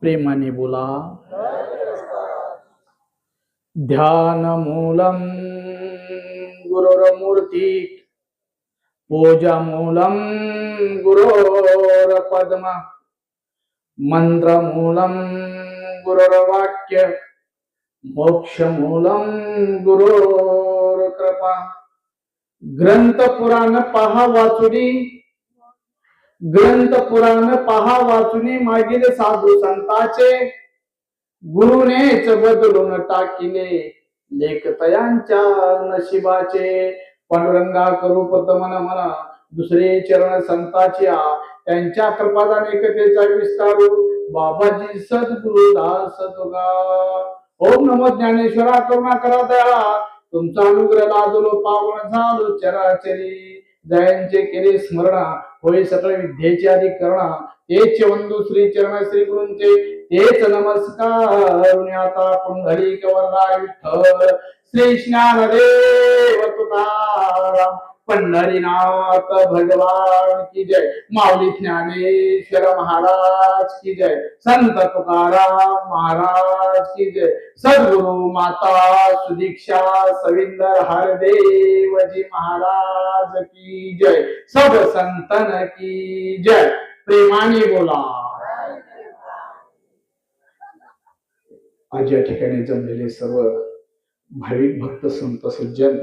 प्रेमाने बोला. ध्यान मूलम गुरुर्मूर्ती पूजा मूलम गुरोर पद्म मंत्र मूलम गुरुर्वाक्य मोक्ष मूलम गुरोर कृपा. ग्रंथ पुराण पहा वाचुनी, ग्रंथ पुराण पहा वाचुनी मागील साधू संतांचे गुरुनेच बदलून टाकिले लेख तयांच्या नशिबाचे. पांडुरंगा करू पतमन मन दुसरे चरण संतांच्या त्यांच्या कृपादान एकतेचा विस्तारू. बाबाजी सद्गुरु दास तुगा. ओम नमो ज्ञानेश्वरा करुणा करा दया तुमचा अनुग्रह लादलो पावन झालो चराचरी. जयांचे केले स्मरण होय सकळ विद्येचे अधिकरण. तेच वंदू श्री चरण श्री गुरूंचे तेच नमस्कार. आता पुंडलिक वरदाय विठ्ठल श्री ज्ञानदेव तुकाराम पंढरीनाथ भगवान की जय. माऊली ज्ञानेश्वर महाराज की जय. संत तुकाराम महाराज की जय. सद्गुरु माता सुदीक्षा सविंदर हरदेवजी महाराज की जय. सब संतन की जय. प्रेमाने बोला. आज या ठिकाणी जमलेले सर्व भाविक भक्त संत सज्जन,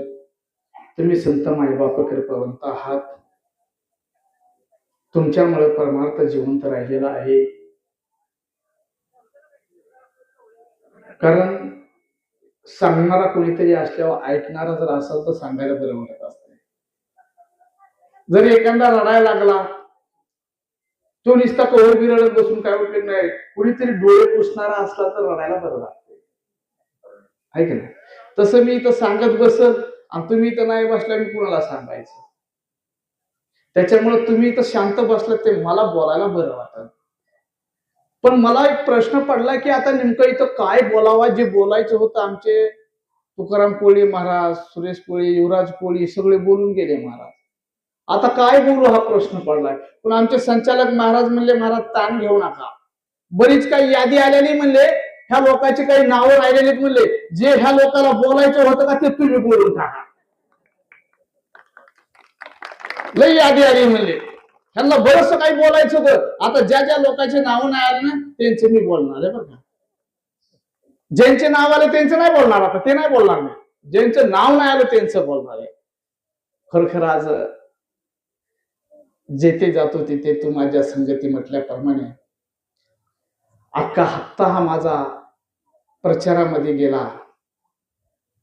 तुम्ही संत मायबाप कृपावंत आहात. तुमच्यामुळे परमार्थ जिवंत राहिलेला आहे. कारण सांगणारा कोणीतरी असल्यावर ऐकणारा जर असेल तर सांगायला बरं वाटत असते. जर एखादा रडायला लागला तो नुसता कवर बिरडत बसून काय उपयोग नाही. कुणीतरी डोळे पुसणारा असला तर रडायला बरं लागते. ऐक ना, तसं मी इथं सांगत बसल आणि तुम्ही इथं नाही बसला मी कुणाला सांगायचं. त्याच्यामुळे तुम्ही इथं शांत बसलात ते मला बोलायला बरं वाटत. पण मला एक प्रश्न पडला की आता नेमकं इथं काय बोलावा. जे बोलायचं होतं आमचे तुकाराम कोळी महाराज, सुरेश कोळी, युवराज कोळी सगळे बोलून गेले महाराज. आता काय बोलू हा प्रश्न पडलाय. पण आमचे संचालक महाराज म्हणले महाराज ताण घेऊ नका. बरीच काही यादी आलेली म्हणले, ह्या लोकांची काही नावं राहिलेली म्हणले. जे ह्या लोकांना बोलायचं होतं का ते तुम्ही बोलून टाका. लई यादी आली म्हणले. ह्यांना बरंच काही बोलायचं होतं. आता ज्या ज्या लोकांचे नाव नाही आले ना त्यांचे मी बोलणार आहे बरं का. ज्यांचे नाव आले त्यांचं नाही बोलणार. आता ते नाही बोलणार नाही. ज्यांचं नाव नाही आलं त्यांचं बोलणार आहे. खरखर आज जेथे जातो तिथे तू माझ्या संगती म्हटल्याप्रमाणे अख्खा हप्ता हा माझा प्रचारामध्ये गेला.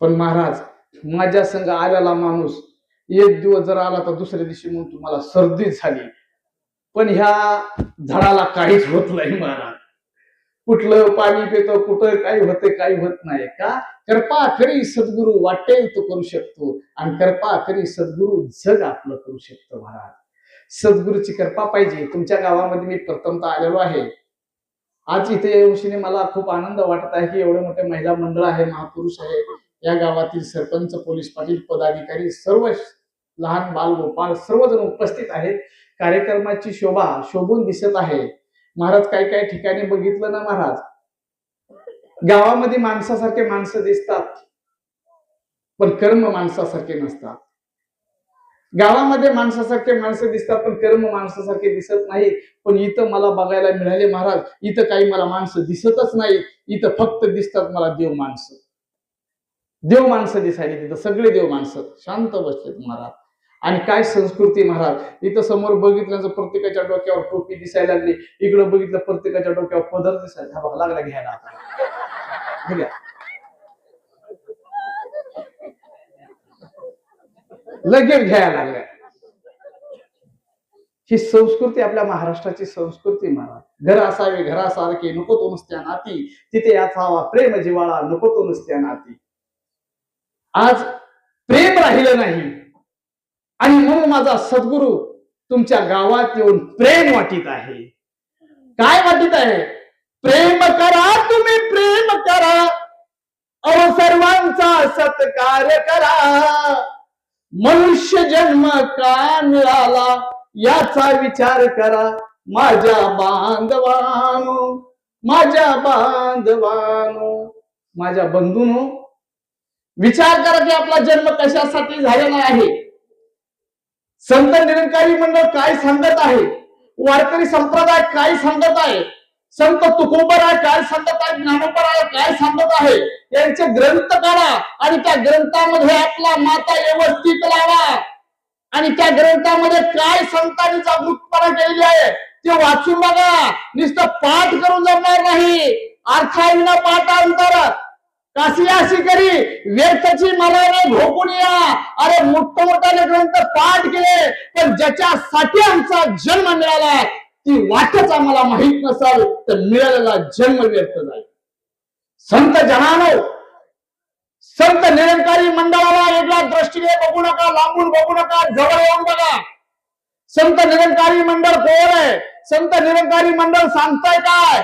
पण महाराज माझ्या संग आलेला माणूस एक दिवस जर आला तर दुसऱ्या दिवशी म्हणून तुम्हाला सर्दी झाली. पण ह्या झाडाला काहीच होत नाही महाराज. कुठलं पाणी पितो कुठं काही होते काही होत नाही. का कृपा खरी सद्गुरु वाटेल तो करू शकतो आणि कृपा खरी सद्गुरु जग आपलं करू शकतो महाराज. सद्गुरूची कृपा पाहिजे. तुमच्या गावामध्ये मी प्रथमतः आलेलो आहे. आज इथे येऊन मला खूप आनंद वाटत आहे की एवढे मोठे महिला मंडळ आहे, महापुरुष आहे. या गावातील सरपंच, पोलीस पाटील, पदाधिकारी, सर्व लहान बाल गोपाळ सर्वजण उपस्थित आहेत. कार्यक्रमाची शोभा शोभून दिसत आहे महाराज. काही काही ठिकाणी बघितलं ना महाराज, गावामध्ये माणसासारखे माणसं दिसतात पण कर्म माणसासारखे नसतात. गावामध्ये माणसासारखे माणसं दिसतात पण कर्म माणसासारखे दिसत नाहीत. पण इथं मला बघायला मिळाले महाराज, इथं काही मला माणसं दिसतच नाही. इथं फक्त दिसतात मला देव माणसं. देव माणसं दिसायली तिथं. सगळे देव माणसं शांत बसलेत महाराज. आणि काय संस्कृती महाराज. इथं समोर बघितलं प्रत्येकाच्या डोक्यावर टोपी दिसायला लागली. इकडं बघितलं प्रत्येकाच्या डोक्यावर पदर दिसायला बघा लागला घ्यायला. आता लगेच घ्यायला लागलाय. ही संस्कृती आपल्या महाराष्ट्राची संस्कृती महाराज. घर असावे घरासारखे नको तो नुसत्या नाती, तिथे असावा प्रेम जिवाळा नको तो नुसत्या नाती. आज प्रेम राहिलं नाही आणि म्हणून माझा सद्गुरु तुमच्या गावात येऊन प्रेम वाटीत आहे. काय वाटीत आहे? प्रेम करा तुम्ही प्रेम करा, अहो सर्वांचा सत्कार करा. मनुष्य जन्म का मिळाला याचा विचार करा माझ्या बांधवांनो. माझ्या बांधवानो, माझ्या बंधूनो, विचार करा की आपला जन्म कशासाठी झालेला आहे. संत निरंकारी मंडळ काय सांगत आहे, वारकरी संप्रदाय काय सांगत आहे, संत तुकोबराय काय सांगत आहे, ज्ञानोबराय काय सांगत आहे, यांचे ग्रंथ काढा आणि त्या ग्रंथामध्ये आपला माता व्यवस्थित लावा आणि त्या ग्रंथामध्ये काय संतांनी जागृतपणा केलेली आहे ते वाचून बघा. नुसतं पाठ करून जमणार नाही, अर्थाविना पाठांतर कासियासी करी व्यर्थची मनाने भोगून या. अरे मोठमोठाले ग्रंथ पाठ केले पण ज्याच्यासाठी आमचा जन्म मिळाला ती वाटच आम्हाला माहित नसेल तर मिळालेला जन्म व्यर्थ जाईल. संत जनानो, संत निरंकारी मंडळाला वेगळ्या दृष्टीने बघू नका, लांबून बघू नका, जवळ येऊन बघा. संत निरंकारी मंडळ कोण आहे, संत निरंकारी मंडळ सांगताय काय.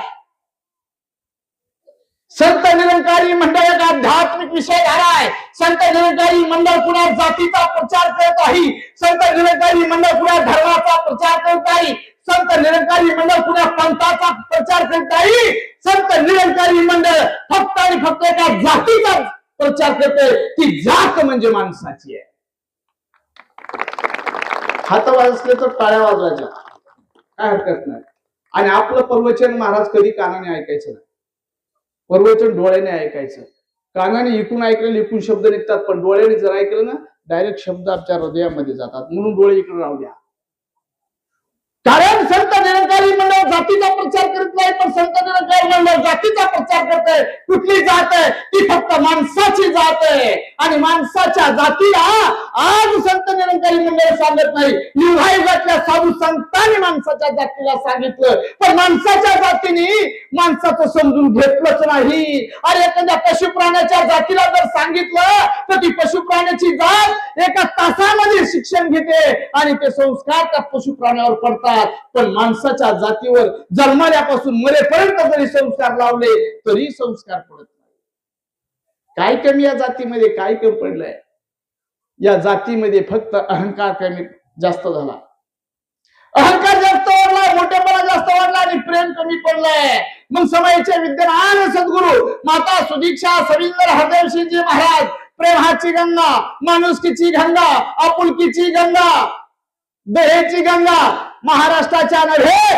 संत निरंकारी मंडळ एक आध्यात्मिक विषय झालाय. संत निरंकारी मंडळ कुणा जातीचा प्रचार करत आहे, संत निरंकारी मंडळ कुणा धर्माचा प्रचार करत आहे, संत निरंकारी मंडळ कुणा पंथाचा प्रचार करत आहे. संत निरंकारी मंडळ फक्त आणि फक्त एका जातीचा प्रचार करते, ती जात म्हणजे माणसाची आहे. हात वाजले तर टाळ्या वाजवायच्या, काय हरकत नाही. आणि आपलं प्रवचन महाराज कधी कानाने ऐकायचं नाही, प्रवचन डोळ्याने ऐकायचं. कानाने इकून ऐकलेले इकून शब्द निघतात, पण डोळ्याने जर ऐकलं ना डायरेक्ट शब्द आमच्या हृदयामध्ये जातात. म्हणून डोळे इकडे राहू द्या. कारण संत निरंकारी मंडळ जातीचा प्रचार करत नाही, पण संत निरंकारी मंडळ जातीचा प्रचार करते. कुठली जात आहे ती फक्त माणसाची जात आहे आणि माणसाच्या जातीला आज संत निरंकारी मंडळ सांगत नाही. युगायुगातल्या साधू संतांनी माणसाच्या जातीला सांगितलं, पण माणसाच्या जातीने माणसाचं समजून घेतलंच नाही. अरे एखाद्या पशुप्राण्याच्या जातीला जर सांगितलं तर ती पशुप्राण्याची जात एका तासामध्ये शिक्षण घेते आणि ते संस्कार त्या पशुप्राण्यावर पडतात. पण माणसाच्या जातीवर जन्मल्यापासून मरेपर्यंत जरी संस्कार लावले तरी संस्कार पडत नाही. काय कमी या जातीमध्ये, काय कमी पडलंय या जातीमध्ये? फक्त अहंकार कमी जास्त झाला, अहंकार जास्त वाढला, मोठेपणा जास्त वाढला आणि प्रेम कमी पडलंय. मग समयाचे विद्यमान सद्गुरु माता सुदीक्षा सविंदर हरदेवसिंहजी महाराज, प्रेमाची गंगा, माणुसकीची गंगा, आपुलकीची गंगा, दहेची गंगा महाराष्ट्राच्या नव्हे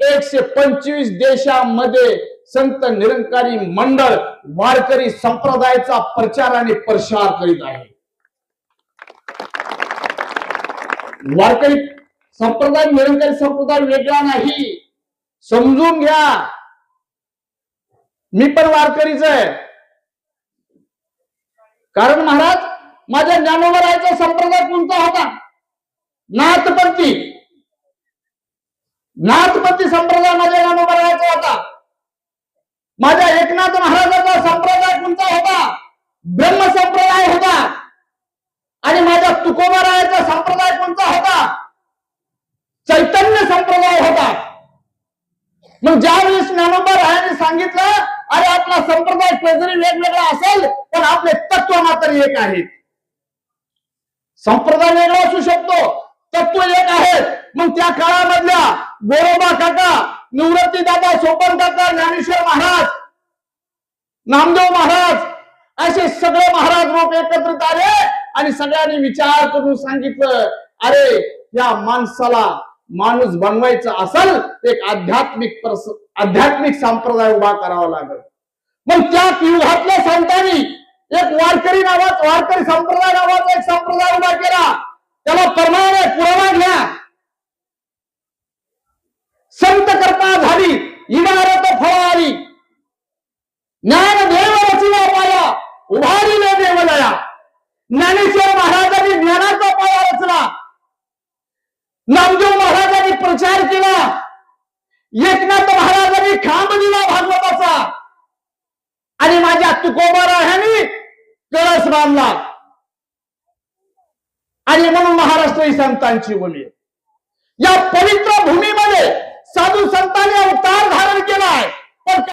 125 देशामध्ये संत निरंकारी मंडळ वारकरी संप्रदायाचा प्रचार आणि प्रसार करीत आहे. वारकरी संप्रदाय निरंकारी संप्रदाय वेगळा नाही, समजून घ्या. मी पण वारकरीच आहे. कारण महाराज माझ्या ज्ञानोबरायचा संप्रदाय कोणता होता? नाथपंथी. नाथपंथी संप्रदाय माझ्या ज्ञानोबरायचा होता. माझ्या एकनाथ महाराजाचा संप्रदाय कोणता होता? ब्रह्म संप्रदाय होता. आणि माझ्या तुकोबारायाचा संप्रदाय कोणता होता? चैतन्य संप्रदाय होता. मग ज्यावेळेस ज्ञानोबा रायांनी सांगितलं अरे आपला संप्रदाय जरी वेगवेगळा असेल पण आपले तत्व मात्र एक आहेत. संप्रदाय वेगळा असू शकतो, तत्व एक आहेत. मग त्या काळामधल्या गोरोबा काका, निवृत्ती दादा, सोपन काका, ज्ञानेश्वर महाराज, नामदेव महाराज असे सगळे महाराज लोक एकत्रित आले आणि सगळ्यांनी विचार करून सांगितलं अरे या माणसाला माणूस बनवायचा असेल एक आध्यात्मिक संप्रदाय उभा करावा लागेल. मग त्या युगातल्या संतांनी एक वारकरी संप्रदाय नावाचा एक संप्रदाय उभा केला. त्याला प्रमाण आहे, पुरावा घ्या. संत करता झाली इमारत फळारी, ज्ञान देव रचना पाया उभारीले देवलया. ज्ञानेश्वर महाराजांनी ज्ञानाचा पाया रचला, नामदेव महाराजांनी प्रचार केला, एकनाथ महाराजांनी खांब दिला भागवताचा आणि माझ्या तुकोबारायांनी कळस बांधला. आणि म्हणून महाराष्ट्र ही संतांची भूमी. या पवित्र भूमीमध्ये साधू संतांनी अवतार धारण केलाय. पण